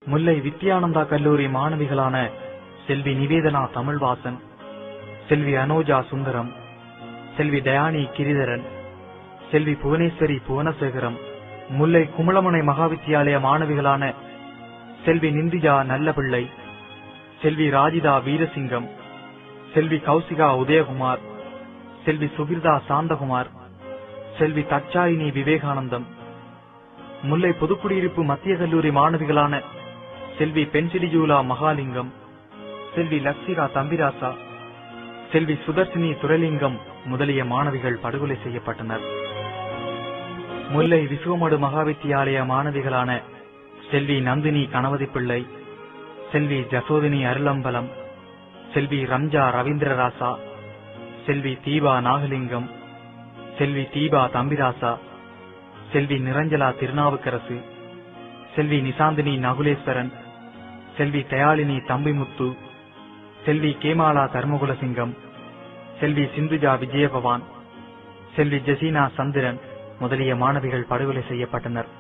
முல்லை வித்யானந்தா கல்லூரி மாணவிகளான செல்வி நிவேதனா தமிழ்வாசன், செல்வி அனோஜா சுந்தரம், செல்வி டயானி கிரிதரன், செல்வி புவனேஸ்வரி புவனசேகரம், முல்லை குமளமுனை மகாவித்தியாலய மாணவிகளான செல்வி நிந்திஜா நல்லபிள்ளை, செல்வி ராஜிதா வீரசிங்கம், செல்வி கௌசிகா உதயகுமார், செல்வி சுகிர்தா சாந்தகுமார், செல்வி தச்சாயினி விவேகானந்தம், முல்லை பொதுக்குடியிருப்பு மத்திய கல்லூரி மாணவிகளான செல்வி பென்சிலிஜூலா மகாலிங்கம், செல்வி லக்ஷிகா தம்பிராசா, செல்வி சுதர்சினி துரைலிங்கம் முதலிய மாணவிகள் படுகொலை செய்யப்பட்டனர். முல்லை விசுவமடு மகாவித்தியாலய மாணவிகளான செல்வி நந்தினி கணவதி பிள்ளை, செல்வி ஜசோதினி அருளம்பலம், செல்வி ரம்ஜா ரவீந்திரராசா, செல்வி தீபா நாகலிங்கம், செல்வி தீபா தம்பிராசா, செல்வி நிரஞ்சலா திருநாவுக்கரசு, செல்வி நிசாந்தினி நகுலேஸ்வரன், செல்வி தயாளினி தம்பிமுத்து, செல்வி கேமாலா தர்மகுலசிங்கம், செல்வி சிந்துஜா விஜயபவான், செல்வி ஜெசினா சந்திரன் முதலிய மாணவிகள் படுகொலை செய்யப்பட்டனர்.